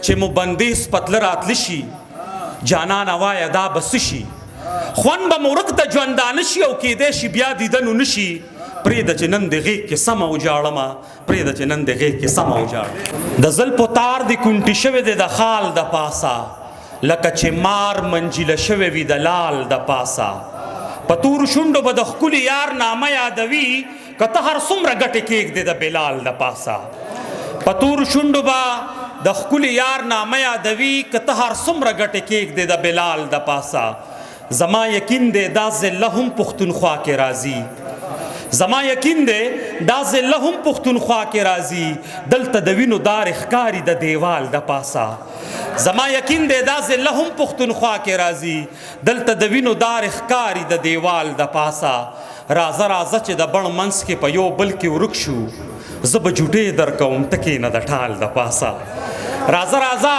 چې مو بندیز پتله راتلی شي جانان وایه دا به څه شي خوند به مو ورک د ژوندانه شي او کیدی شي بیا دیدنو نه شي پرېږده چې نن د غېږ کې سمه وجاړمه پرېږده چې نن د غېږ کې سمه وجاړم د زلفو تار دې کونټي شوی دی د خال د پاسه لکه چې مار منجیله شوی وي د لال د پاسه په تورو شونډو به د ښکلي یار نامه یادوي که ته هر څومره ګټې کېږدې د بلال د پاسه په تورو شونډو به د ښکلي یار نامه یادوي که ته هر څومره ګټې کېږدې د بلال د پاسه زما یقین دی دا ذله هم پښتونخوا کې راځي زما یقین دی دا ذله هم پښتونخوا کې راځي دلته د وینو دار ښکاري د دیوال د پاسه زما یقین دی دا ذله هم پښتونخوا کې راځي دلته د وینو دار ښکاري د دیوال د پاسه راځه راځه چې د بڼ منځ کې په یو بل کې ورک شو زه به جوټې در کوم ته کښېنه د ټال د پاسه راځه راځه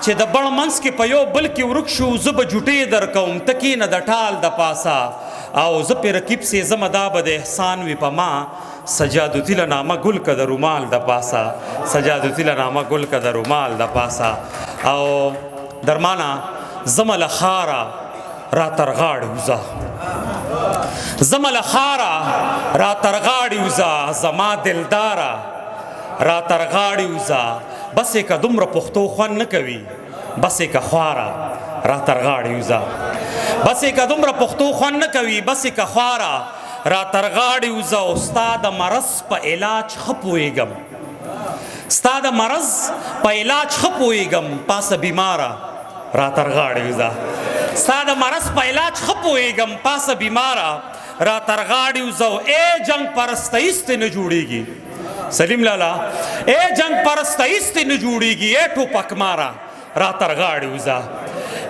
چې د بڼ منځ کې په یو بل کې ورک شو زه به جوټې در کوم ته کښېنه د ټال د پاسه او زه پې رقیب سېزمه دا به د احسان وي په ما سجادتي له نامه ګل که د رومال د پاسه سجادتي له نامه ګل که د رومال د پاسه او درمانه زمه له ښاره را تر غاړې وځه زمه له ښاره را تر غاړې وځه زما دلداره را تر غاړې وځه بس یې که دومره پښتو خوند نه کوي بس یې که خواره را تر غاړې وځه بس یې که دومره پښتو خوند نه کوي بس یې که خواره را تر غاړې وځه او ستا د مرض په علاج ښه پوهېږم ستا د مرض په علاج ښه پوهېږم پاسه بیماره را تر غاړې وځه ستا د مرض په علاج ښه پوهېږم پاسه بیماره را تر غاړې وځه او ای جنګ پرسته ایستې نه جوړېږي سلیم لالا ای جنگ پرسته ایستی نه جوړیږي ای ټوپک ماره را تر غاړې وځه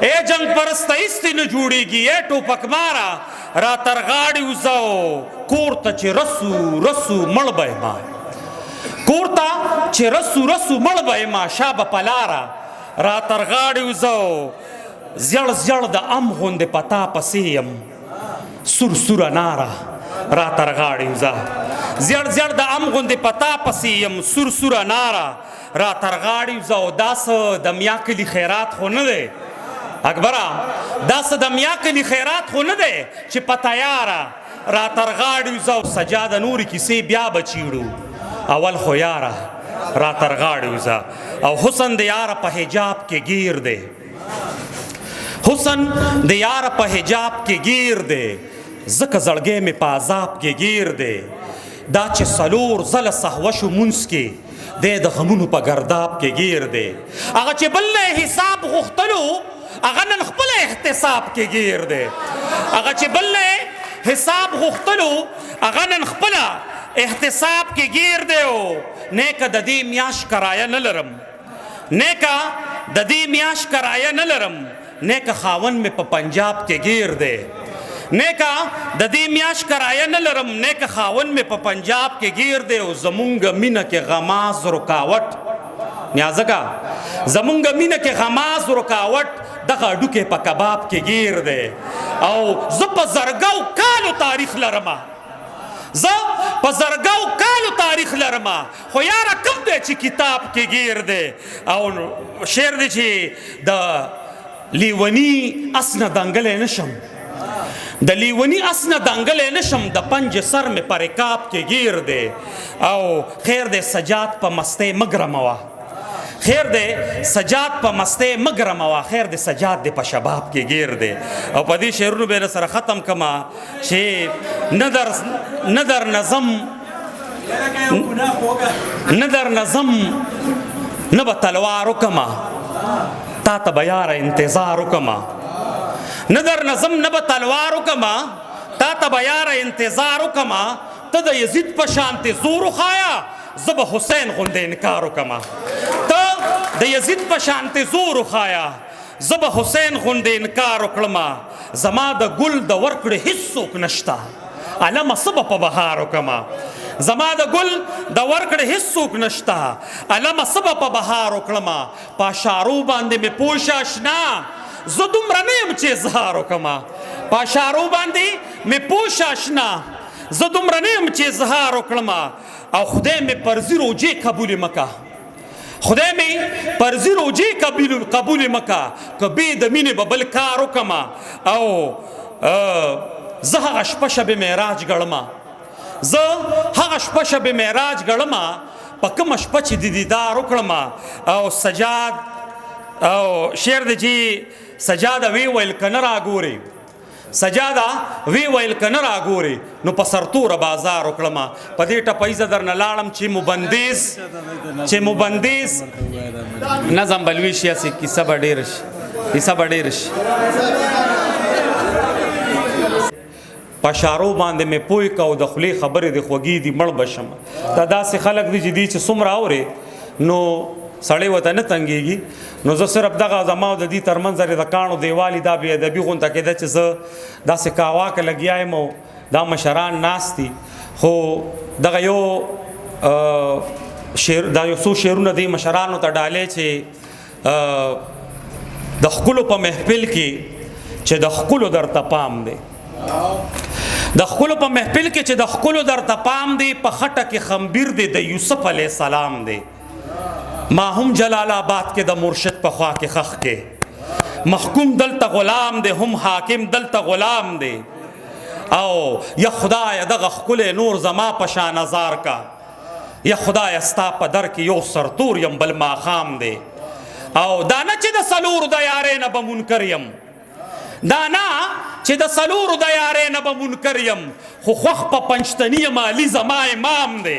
ای جنگ پرسته ایستی نه جوړیږي ای ټوپک ماره را تر غاړې وځه کور ته چې رسو رسو مړ به یما کور ته چې رسو رسو مړ به یما شا به په لاره را تر غاړې وځه زیړ زیړ د ام غوندې په تا پسې یم سور سوره ناره را تر غاړې وځه زیړ زیړ د ام غوندې په تا پسې یم سور سوره ناره را تر غاړې وځه او دا څه د میا کلي خیرات خو نه دی اکبره دا څه د میا کلي خیرات خو نه دی چې په تیاره را تر غاړې وځه او سجاده نورې کیسې بیا به چیړو اول خو یاره را تر غاړې وځه او حسن د یاره په حجاب کې گیر دی حسن د یاره په حجاب کې گیر دی ځکه زړګی مې په عذاب کې گیر دی دا چې څلور ځله سهوه شو مونځ کې دی د غمونو په ګرداب کې گیر دی هغه چې بل نه حساب غوښتلو هغه نن خپله احتساب کې گیر دی هغه چې بل نه حساب غوښتلو هغه نن خپله احتساب کې گیر دی او نیکه د دې میاش کرایه نه لرم نیکه د دې میاش کرایه نه لرم نیکه خاون مې په پنجاب کې گیر دی نیکه د دې میاش کرایه نه لرم نیکه خاون مې په پنجاب کې گیر دی او زمونږ مینه کې غماز رکاوټ نیازکه زمونږ مینه کې غماز رکاوټ دغه هډوکې په کباب کې گیر دی او زه په زرګو کالو تاریخ لرمه زه په زرګو کالو تاریخ لرمه خو یاره کم دی چې کتاب کې گیر دی او شعر دی چې د لیونی اس نه دنګلی نشم د لیونی اس نه دنګلی نشم د پنج سر مې په رکاب کې گیر دی او خیر دی سجاد په مستۍ مه ګرموه خیر دی سجاد په مستۍ مه ګرموه خیر دی سجاد دی په شباب کې گیر دی او په دې شعرونو به سره ختم کما چې نه در نظم نه به تلوار وکما تا ته به یاره انتظار وکما نه در نظم نه به تلوار وکما تا ته به یاره انتظار وکما ته د یزید په شانتې زور وښایه زه به حسین غوندې انکار وکما ته د یزید په شانتې زور وښایه زه به حسین غوندې انکار وکړمه زما د ګل د ورکړې هیڅوک نشته علمه څه به په بهار وکړمه زما د ګل د ورکړې هیڅوک نشته علمه څه به په بهار وکړمه په اشارو باندې مې پوه اشنا زه دومره نه یم چې اظهار وکړمه په اشارو باندې مې پوه اشنا زه دومره نه یم چې اظهار وکړمه او خدای مې فرضي روجې قبولې مکه خدای می پرزی روجی قبول مکا کبی د مینې به بل کار وکما او زه هغه شپه شب معراج ګڼما زه هغه شپه شب معراج ګڼما په کومه شپه چې د دیدار وکړم او سجاد او شعر دی چې سجاده وی ویل کنه راګوري سجاده وی ویل کنه راګوري نو په سرتوره بازار وکړم په دې ټپۍ زه درنه لاړم چې مبندیز نظم بلوي شي هسې کیسه به ډېره شي په شارو باندې مې پوی کو د خولې خبرې د خوږې دي مړ بشم دا داسې خلک دي چې دي چې څومره اورې نو سړی ورته نه تنګېږي نو زه صرف دغه زما او د دې ترمنځ د کاڼو دیوالي دا بې ادبي غونته کېده چې زه داسې کاواکه لګیا یم او دا مشران ناست دي خو دغه یو څو شعرونه دي مشرانو ته ډالې چې د ښکلو په محفل کې چې د ښکلو درته پام دی د ښکلو په محفل کې چې د ښکلو درته پام دی په خټه کې خمبیر دی د یوسف علیه السلام دی ما هم جلال آباد کې د مرشد په خوا کې خخ کې محکوم دلته غلام دی هم حاکم دلته غلام دی او یا خدای دغه ښکلی نور زما په شان ازار کا یا خدای ستا په در کې یو سرتور یم بل ماښام دی او دا نه چې د څلورو د یارۍ نه به منکر یم دا نه چې د څلورو د یارۍ نه به منکر یم خو خوښ په پنجتني یم علي زما امام دی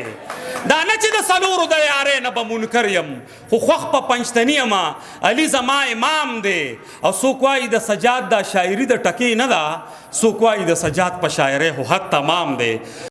دا نه چې د څلورو د یارۍ نه به منکر یم خو خوښ په پنجتني یم علي زما امام دی او څوک وایي د سجاد دا شاعري د ټکې نه ده څوک وایي د سجاد په شاعرۍ خو حد تمام دی